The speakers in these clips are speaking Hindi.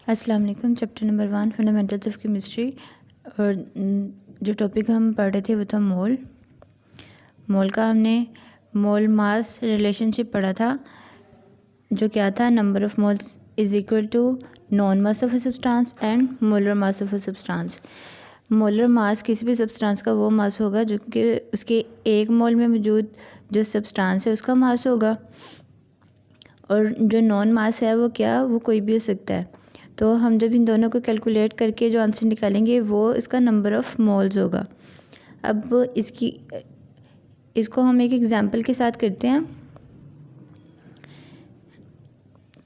अस्सलाम वालेकुम। Chapter number 1 fundamentals of chemistry. और जो टॉपिक हम पढ़ रहे थे वो था मोल का हमने मोल मास रिलेशनशिप पढ़ा था, जो क्या था, number of moles is equal to known mass of a substance and molar mass of a substance. Molar mass किसी भी सब्सटेंस का वो मास होगा जो कि उसके एक मोल में मौजूद जो सब्सटेंस है उसका मास होगा, और जो नॉन मास है वो वो कोई भी हो सकता है। तो हम जब इन दोनों को कैलकुलेट करके जो आंसर निकालेंगे वो इसका नंबर ऑफ़ मोल्स होगा। अब इसको हम एक एग्जांपल के साथ करते हैं।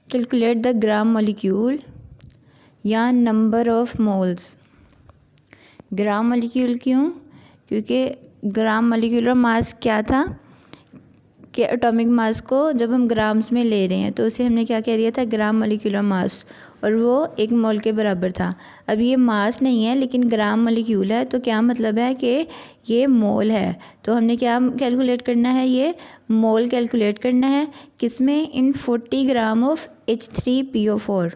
कैलकुलेट द ग्राम मॉलिक्यूल या number of moles. Gram molecule क्यों? क्योंकि ग्राम मॉलिक्यूलर मास क्या था कि एटॉमिक मास को जब हम ग्राम्स में ले रहे हैं तो उसे हमने क्या कह दिया था, ग्राम मॉलिक्यूलर मास, और वो 1 मोल के बराबर था। अब ये मास नहीं है लेकिन ग्राम मॉलिक्यूल है, तो क्या मतलब है कि ये मोल है। तो हमने क्या कैलकुलेट करना है, ये मोल कैलकुलेट करना है। किसमें? इन 40 gram of H3PO4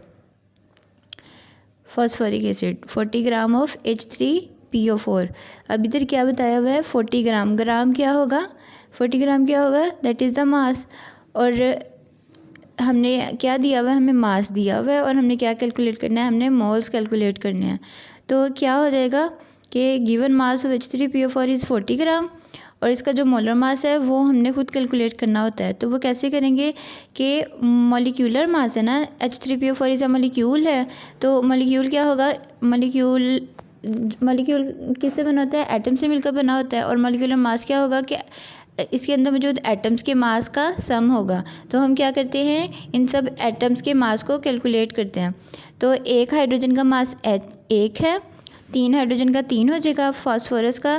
phosphoric acid, 40 gram of H3PO4। अब इधर क्या बताया हुआ है, 40 ग्राम। ग्राम क्या होगा? 40 ग्राम क्या होगा? That is the mass. और हमने क्या दिया हुआ है, हमें मास दिया हुआ है, और हमने क्या कैलकुलेट करना है, हमने मोल्स कैलकुलेट करने हैं। तो क्या हो जाएगा कि given mass of H3PO4 is 40 ग्राम, और इसका जो मोलर मास है वो हमने खुद कैलकुलेट करना होता है। तो वो कैसे करेंगे कि मॉलिक्यूलर मास है ना, H3PO4 इज़ अ मॉलिक्यूल है, तो मॉलिक्यूल क्या होगा, मॉलिक्यूल किससे बना होता है? एटम से मिलकर बना होता है। और मॉलिक्यूलर मास क्या होगा कि इसके अंदर मौजूद एटम्स के मास का सम होगा। तो हम क्या करते हैं, इन सब एटम्स के मास को कैलकुलेट करते हैं। तो एक हाइड्रोजन का मास 1 है, 3 हाइड्रोजन का 3 हो जाएगा, फास्फोरस का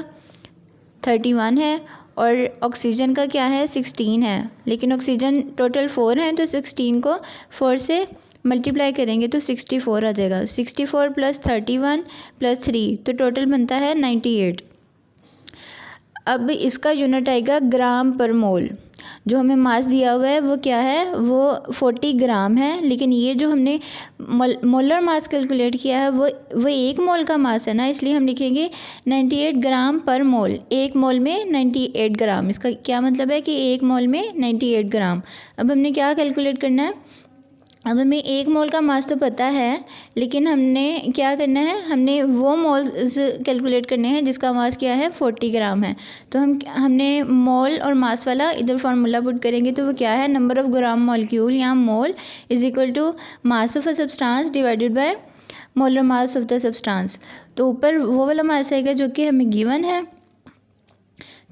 31 है, और ऑक्सीजन का क्या है, 16 है। लेकिन ऑक्सीजन टोटल 4 है, तो 16 को 4 से मल्टीप्लाई करेंगे तो 64 आ जाएगा। 64 प्लस 31 प्लस 3 तो टोटल बनता है 98। अब इसका यूनिट आएगा ग्राम पर मोल। जो हमें मास दिया हुआ है वो क्या है, वो 40 ग्राम है, लेकिन ये जो हमने मोलर मास कैलकुलेट किया है वो 1 मोल का मास है ना, इसलिए हम लिखेंगे 98 ग्राम पर मोल। 1 मोल में 98 ग्राम, इसका क्या मतलब है कि 1 मोल में 98 ग्राम। अब हमने क्या कैलकुलेट करना है, अब हमें 1 मोल का मास तो पता है, लेकिन हमने क्या करना है, हमने वो मोल्स कैलकुलेट करने हैं जिसका मास क्या है, 40 ग्राम है। तो हमने मोल और मास वाला इधर फार्मूला पुट करेंगे तो वो क्या है, नंबर ऑफ ग्राम मॉलिक्यूल या mole is equal to mass of a substance divided by molar mass of the substance. तो ऊपर वो वाला मास आएगा जो कि हमें गिवन है,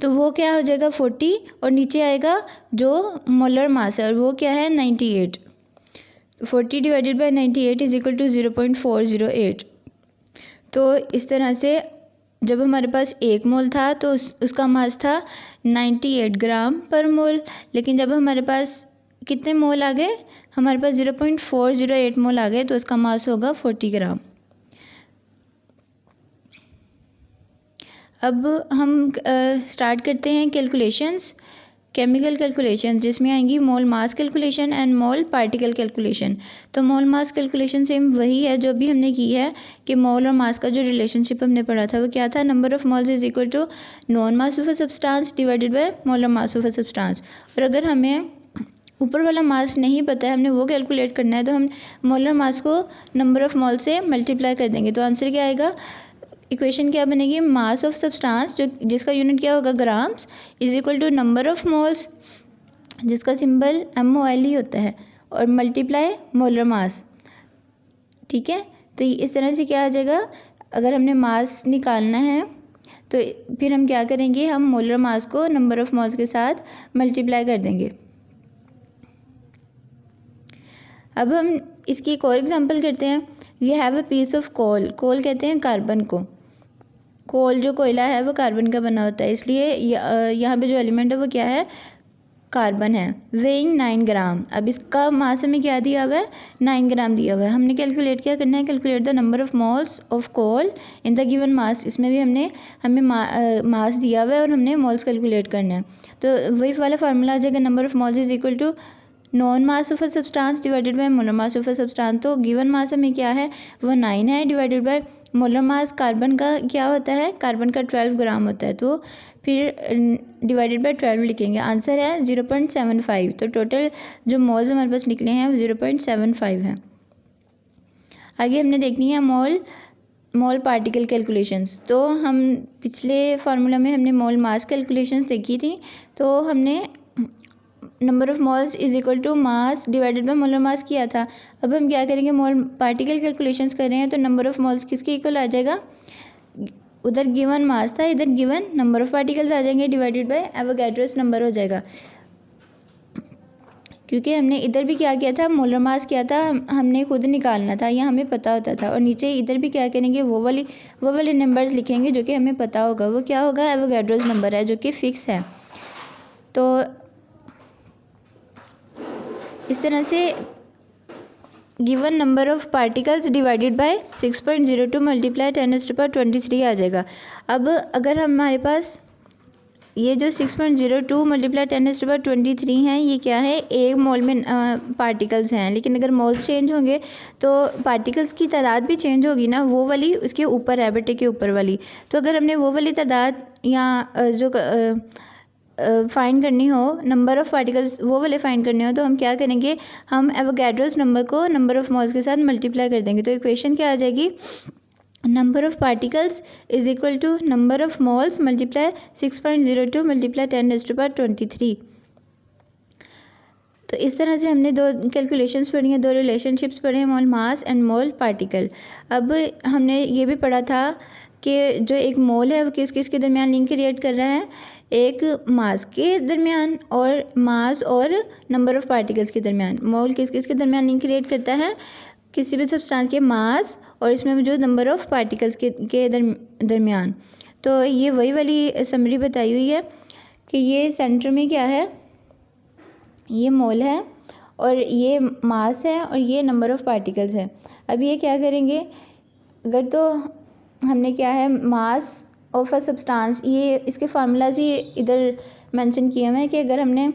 तो वो क्या हो जाएगा 40, और नीचे आएगा जो मोलर मास है और वो क्या है 98। 40 divided by 98 is equal to 0.408। तो इस तरह से जब हमारे पास 1 मोल था तो उसका मास था 98 ग्राम पर मोल, लेकिन जब हमारे पास कितने मोल आ गए, हमारे पास 0.408 मोल आ गए, तो उसका मास होगा 40 ग्राम। अब हम स्टार्ट करते हैं कैलकुलेशंस, केमिकल कैलकुलेशन, जिसमें आएंगी mole mass calculation and mole particle calculation. तो मोल मास कैलकुलेशन सेम वही है जो भी हमने की है कि मोल और मास का जो रिलेशनशिप हमने पढ़ा था वो क्या था, number of moles is equal to known mass of a substance divided by molar mass of a substance. और अगर हमें ऊपर वाला मास नहीं पता है, हमने वो कैलकुलेट करना है, तो हम मोलर मास को नंबर ऑफ मोल से मल्टीप्लाई कर देंगे। तो आंसर क्या आएगा, इक्वेशन क्या बनेगी, मास ऑफ सब्सटेंस जो जिसका यूनिट क्या होगा, grams, is equal to number of moles जिसका सिंबल MOL ही होता है, और मल्टीप्लाई मोलर मास। ठीक है, तो इस तरह से क्या आ जाएगा, अगर हमने मास निकालना है तो फिर हम क्या करेंगे, हम मोलर मास को नंबर ऑफ मोल्स के साथ मल्टीप्लाई कर देंगे। अब हम इसकी एक और एग्जांपल करते हैं। We have a piece of coal, coal कहते हैं कार्बन को। कोल जो कोयला है वो कार्बन का बना होता है, इसलिए यहाँ पे जो एलिमेंट है वो क्या है, कार्बन है। वेइंग 9 ग्राम। अब इसका मास हमें क्या दिया हुआ है, 9 ग्राम दिया हुआ है। हमने कैलकुलेट क्या करना है, calculate the number of moles of coal in the given mass. इसमें भी हमें मास दिया हुआ है और हमने मोल्स कैलकुलेट करना है। तो वही वाला फार्मूला आ जाएगा, number of moles is equal to known mass of a substance divided by molar mass of a substance. तो गिवन मास हमें क्या है, वो 9 है, divided by molar mass carbon का क्या होता है, कार्बन का 12 ग्राम होता है, तो फिर डिवाइडेड बाय 12 लिखेंगे। आंसर है 0.75। तो टोटल जो मोल्स हमारे पास निकले हैं वो 0.75 हैं। आगे हमने देखनी है मोल पार्टिकल कैलकुलेशंस। तो हम पिछले फार्मूला में हमने मोल मास कैलकुलेशंस देखी थी। तो हमने number of moles is equal to mass divided by molar mass किया था। अब हम क्या करेंगे, मोल पार्टिकल कैलकुलेशंस कर रहे हैं, तो नंबर ऑफ मोल्स किसके इक्वल आ जाएगा, उधर गिवन मास था, इधर गिवन नंबर ऑफ पार्टिकल्स आ जाएंगे, डिवाइडेड बाय एवोगैड्रोस नंबर हो जाएगा। क्योंकि हमने इधर भी क्या किया था, मोलर मास किया था, हमने खुद निकालना था या हमें पता होता था। और नीचे इधर भी क्या करेंगे, वो वाले नंबर्स लिखेंगे जो कि हमें पता होगा। वो क्या होगा, एवोगैड्रोस नंबर है जो कि फिक्स है। तो इस तरह से given number of particles divided by 6.02 multiply 10⁻23 आ जाएगा। अब अगर हमारे पास ये जो 6.02 मल्टीप्लाई 10⁻23 हैं, ये क्या है, एक मोल में पार्टिकल्स हैं। लेकिन अगर मोल्स चेंज होंगे तो पार्टिकल्स की तादाद भी चेंज होगी ना, वो वाली उसके ऊपर है, बटे के ऊपर वाली। तो अगर हमने वो वाली तादाद या जो फाइंड करनी हो, नंबर ऑफ़ पार्टिकल्स वो वाले फाइंड करने हो, तो हम क्या करेंगे, हम एवोगैड्रोस नंबर को नंबर ऑफ़ मोल्स के साथ मल्टीप्लाई कर देंगे। तो इक्वेशन क्या आ जाएगी, number of particles is equal to number of moles multiply 6.02 multiply 10⁻23। तो इस तरह से हमने दो कैलकुलेशंस पढ़ी हैं, दो रिलेशनशिप्स पढ़े हैं, मोल मास एंड मोल पार्टिकल। अब हमने ये भी पढ़ा था कि जो एक मोल है वो किस किस के दरमियान लिंक क्रिएट कर रहा है, एक मास के दरमियान और मास और नंबर ऑफ़ पार्टिकल्स के दरमियान। मोल किस किस के दरमियान लिंक क्रिएट करता है, किसी भी सब्सटेंस के मास और इसमें मौजूद नंबर ऑफ़ पार्टिकल्स के दरमियान। तो ये वही वाली समरी बताई हुई है कि ये सेंटर में क्या है, ये मोल है और ये मास है और ये नंबर ऑफ़ पार्टिकल्स है। अब ये क्या करेंगे, अगर तो हमने क्या है, मास ऑफ अ सब्सटेंस, ये इसके फार्मूलाज ही इधर मेंशन किए हुए हैं कि अगर हमने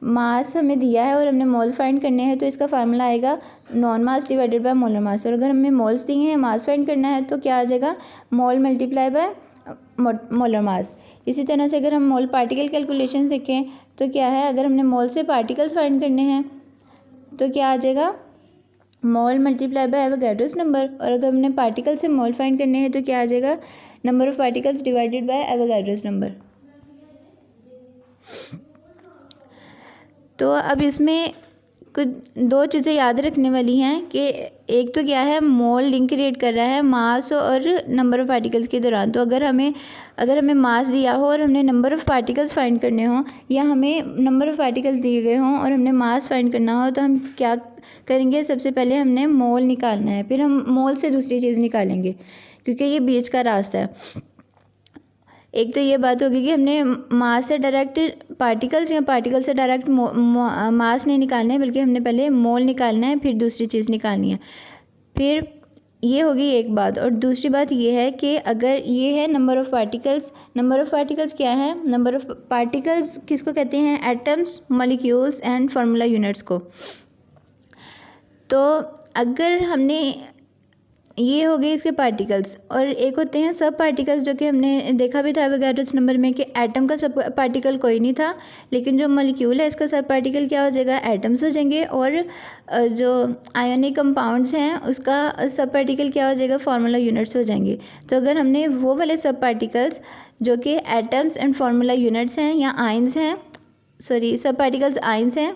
मास हमें दिया है और हमने मोल्स फाइंड करने हैं तो इसका फार्मूला आएगा non mass divided by molar मास। और अगर हमें मोल्स दिए हैं, मास फाइंड करना है, तो क्या आ जाएगा, मोल मल्टीप्लाई बाय मोलर मास। इसी तरह से अगर हम मोल पार्टिकल कैलकुलेशन देखें तो क्या है, अगर हमने मोल से पार्टिकल्स फाइंड करने हैं तो क्या आ जाएगा, मोल मल्टीप्लाई बाय एवोगैड्रोस नंबर। और अगर हमने पार्टिकल से मोल फाइंड करने हैं तो क्या आ जाएगा, number of particles divided by Avogadro's number. तो अब इसमें कुछ दो चीज़ें याद रखने वाली हैं कि एक तो क्या है, मोल लिंक क्रिएट कर रहा है मास और नंबर ऑफ़ पार्टिकल्स के दौरान। तो अगर हमें मास दिया हो और हमने नंबर ऑफ़ पार्टिकल्स फाइंड करने हो, या हमें नंबर ऑफ़ पार्टिकल्स दिए गए हों और हमने मास फाइंड करना हो, तो हम क्या करेंगे, सबसे पहले हमने मोल निकालना है, फिर हम मोल से दूसरी चीज़ निकालेंगे, क्योंकि ये बीच का रास्ता है। एक तो ये बात होगी कि हमने मास से डायरेक्ट पार्टिकल्स या पार्टिकल से डायरेक्ट मास नहीं निकालना है, बल्कि हमने पहले मोल निकालना है, फिर दूसरी चीज़ निकालनी है। फिर ये होगी एक बात। और दूसरी बात ये है कि अगर ये है number of particles, number of particles क्या है, नंबर ऑफ़ पार्टिकल्स किसको कहते हैं, atoms, molecules and formula units को। तो अगर हमने, ये हो गए इसके पार्टिकल्स, और एक होते हैं सब पार्टिकल्स, जो कि हमने देखा भी था एवोगैड्रोस नंबर में कि एटम का सब पार्टिकल कोई नहीं था, लेकिन जो मॉलिक्यूल है इसका सब पार्टिकल क्या हो जाएगा, एटम्स हो जाएंगे। और जो आयोनिक कंपाउंड्स हैं उसका सब पार्टिकल क्या हो जाएगा, फार्मूला यूनिट्स हो जाएंगे। तो अगर हमने वो वाले सब पार्टिकल्स जो कि एटम्स एंड फार्मूला यूनिट्स हैं या आइंस हैं, सॉरी सब पार्टिकल्स आइंस हैं,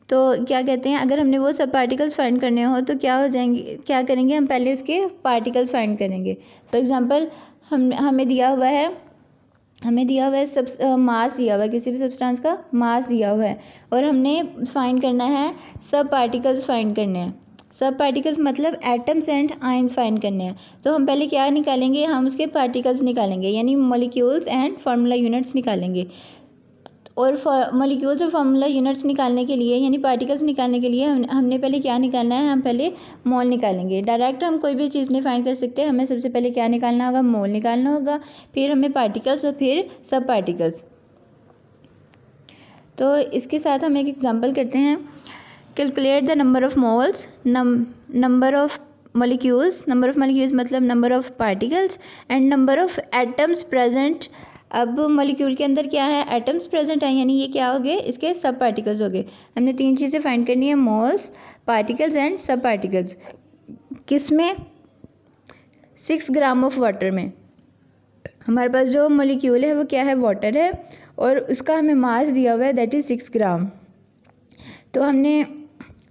तो क्या कहते हैं, अगर हमने वो सब पार्टिकल्स फाइंड करने हो तो क्या हो जाएंगे, क्या करेंगे, हम पहले उसके पार्टिकल्स फाइंड करेंगे। फॉर एग्जांपल हमें दिया हुआ है मास दिया हुआ है, किसी भी सब्सटेंस का मास दिया हुआ है, और हमने फाइंड करना है सब पार्टिकल्स फाइंड करने हैं। सब पार्टिकल्स मतलब एटम्स एंड आयंस फाइंड करने हैं। तो हम पहले क्या निकालेंगे, हम उसके पार्टिकल्स निकालेंगे, यानी मॉलिक्यूल्स एंड फार्मूला यूनिट्स निकालेंगे। और मॉलिक्यूल्स और फार्मूला यूनिट्स निकालने के लिए, यानी पार्टिकल्स निकालने के लिए हमने पहले क्या निकालना है, हम पहले मोल निकालेंगे। डायरेक्ट हम कोई भी चीज़ नहीं फाइंड कर सकते, हमें सबसे पहले क्या निकालना होगा, मोल निकालना होगा, फिर हमें पार्टिकल्स और फिर सब पार्टिकल्स। तो इसके साथ हम एक एग्जांपल करते हैं। Calculate the number of moles, number of molecules, number of molecules मतलब number of particles, and number of atoms present. अब मॉलिक्यूल के अंदर क्या है, एटम्स प्रेजेंट है, यानी ये क्या हो गए, इसके सब पार्टिकल्स हो गए। हमने 3 चीज़ें फाइंड करनी है, मोल्स, पार्टिकल्स एंड सब पार्टिकल्स। किस में, 6 ग्राम ऑफ वाटर में। हमारे पास जो मॉलिक्यूल है वो क्या है, वाटर है, और उसका हमें मास दिया हुआ है दैट इज़ 6 ग्राम। तो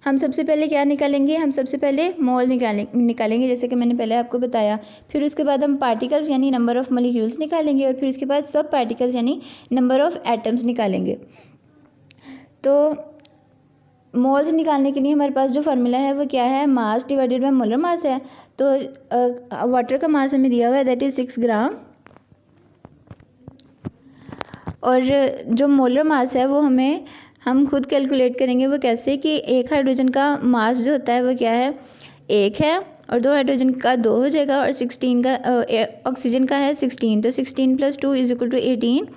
हम सबसे पहले क्या निकालेंगे, हम सबसे पहले मोल निकालेंगे जैसे कि मैंने पहले आपको बताया। फिर उसके बाद हम पार्टिकल्स यानी नंबर ऑफ़ मॉलिक्यूल्स निकालेंगे, और फिर उसके बाद सब पार्टिकल्स यानी नंबर ऑफ़ एटम्स निकालेंगे। तो मोल्स निकालने के लिए हमारे पास जो फार्मूला है वो क्या है, मास डिवाइडेड बाय मोलर मास है। तो वाटर का मास हमें दिया हुआ है दैट इज़ 6 ग्राम, और जो मोलर मास है वो हम खुद कैलकुलेट करेंगे। वो कैसे कि एक हाइड्रोजन का मास जो होता है वो क्या है, 1 है, और 2 हाइड्रोजन का 2 हो जाएगा, और 16 का ऑक्सीजन का है 16, तो 16 + 2 = 18।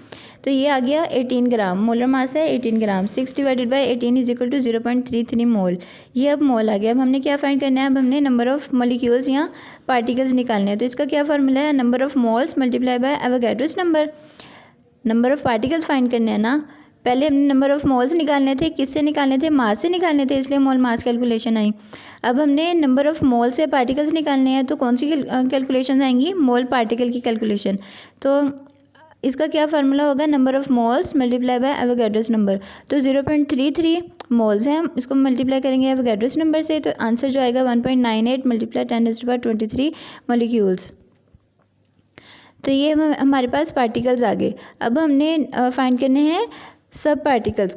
तो ये आ गया 18 ग्राम, मोलर मास है 18 ग्राम। 6 / 18 = 0.33 मोल। ये अब मोल आ गया। अब हमने क्या फाइंड करना है, अब हमने नंबर ऑफ़ मॉलिक्यूल्स या पार्टिकल्स निकालने हैं। तो इसका क्या फार्मूला है, number of moles multiply by Avogadro's number. Number of particles find करने हैं ना, पहले हमने नंबर ऑफ़ मोल्स निकालने थे, किससे निकालने थे, मास से निकालने थे, इसलिए मोल मास कैलकुलेशन आई। अब हमने नंबर ऑफ़ मोल से पार्टिकल्स निकालने हैं, तो कौन सी कैलकुलेशन आएंगी, मोल पार्टिकल की कैलकुलेशन। तो इसका क्या फार्मूला होगा, number of moles multiply by Avogadro's number. तो 0.33 मोल्स हैं, इसको मल्टीप्लाई करेंगे एवोगैड्रोस नंबर से, तो आंसर जो आएगा 1.98 × 10⁻23 मॉलिक्यूल्स। तो ये हमारे पास पार्टिकल्स आ गए। अब हमने फाइंड करने हैं सब पार्टिकल्स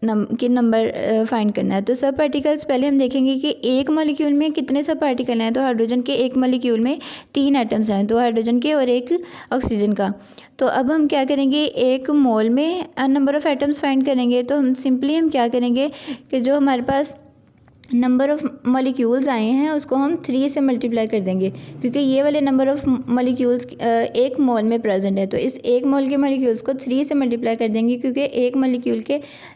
के नंबर फाइंड करना है। तो सब पार्टिकल्स पहले हम देखेंगे कि एक मॉलिक्यूल में कितने सब पार्टिकल हैं। तो हाइड्रोजन के एक मॉलिक्यूल में 3 एटम्स हैं, 2 हाइड्रोजन के और 1 ऑक्सीजन का। तो अब हम क्या करेंगे, एक मोल में नंबर ऑफ़ एटम्स फाइंड करेंगे। तो हम क्या करेंगे कि जो हमारे पास नंबर ऑफ़ मॉलिक्यूल्स आए हैं उसको हम 3 से मल्टीप्लाई कर देंगे, क्योंकि ये वाले नंबर ऑफ़ मॉलिक्यूल्स एक मोल में प्रेजेंट है। तो इस एक मोल के मॉलिक्यूल्स को 3 से मल्टीप्लाई कर देंगे, क्योंकि एक मॉलिक्यूल के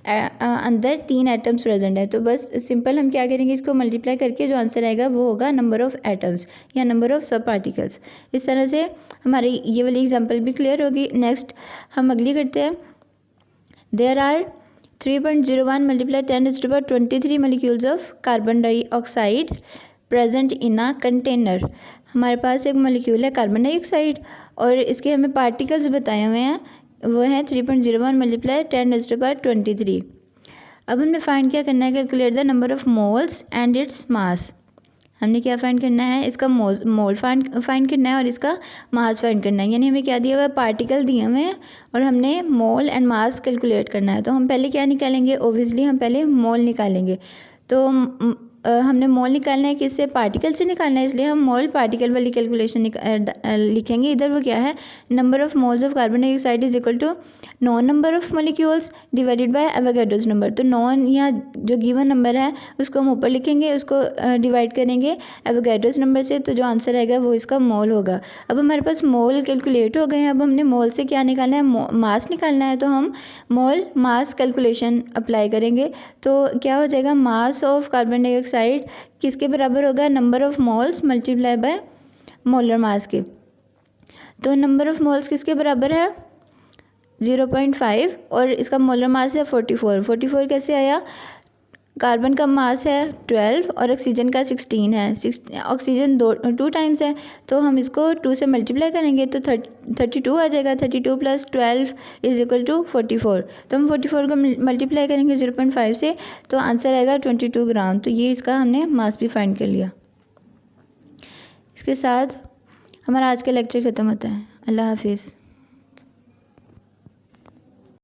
अंदर 3 एटम्स प्रेजेंट है। तो बस सिंपल हम क्या करेंगे, इसको मल्टीप्लाई करके जो आंसर आएगा वो होगा नंबर ऑफ़ एटम्स या नंबर ऑफ़ सब पार्टिकल्स। इस तरह से हमारी ये वाली एग्जाम्पल भी क्लियर होगी। नेक्स्ट हम अगली करते हैं। There are 3.01 × 10⁻23 molecules of carbon dioxide present in a container. हमारे पास एक मॉलिक्यूल है कार्बन डाइऑक्साइड, और इसके हमें पार्टिकल्स बताए हुए हैं, वो हैं 3.01 × 10⁻23। अब हमने फाइंड क्या करना है, calculate the number of moles and its mass. हमने क्या फाइंड करना है, इसका मोल फाइंड करना है और इसका मास फाइंड करना है। यानी हमें क्या दिया हुआ है, पार्टिकल दिए हुए हैं और हमने मोल एंड मास कैलकुलेट करना है। तो हम पहले क्या निकालेंगे, ओब्वियसली हम पहले मोल निकालेंगे। तो हमने मोल निकालना है, किससे, पार्टिकल से निकालना है, इसलिए हम मोल पार्टिकल वाली कैलकुलेशन लिखेंगे। इधर वो क्या है, number of moles of carbon dioxide = non number of molecules divided by Avogadro's number. तो नॉन या जो गिवन नंबर है उसको हम ऊपर लिखेंगे, उसको डिवाइड करेंगे एवोगैड्रोस नंबर से, तो जो आंसर आएगा वो इसका मोल होगा। अब हमारे पास मोल कैलकुलेट हो गए हैं। अब हमने मोल से क्या निकालना है, मास निकालना है। तो हम मोल मास कैलकुलेशन अप्लाई करेंगे। तो क्या हो जाएगा, मास ऑफ कार्बन डाइऑक्साइड किसके बराबर होगा, number of moles multiply by molar मास के। तो नंबर ऑफ़ मोल्स किसके बराबर है, 0.5, और इसका मोलर मास है 44। 44 कैसे आया, कार्बन का मास है 12 और ऑक्सीजन का 16 है। ऑक्सीजन 2 टाइम्स है, तो हम इसको 2 से मल्टीप्लाई करेंगे तो 32 आ जाएगा। 32 + 12 = 44। तो हम 44 को मल्टीप्लाई करेंगे 0.5 से, तो आंसर आएगा 22 ग्राम। तो ये इसका हमने मास भी फाइंड कर लिया। इसके साथ हमारा आज का लेक्चर ख़त्म होता है। अल्लाह हाफिज़।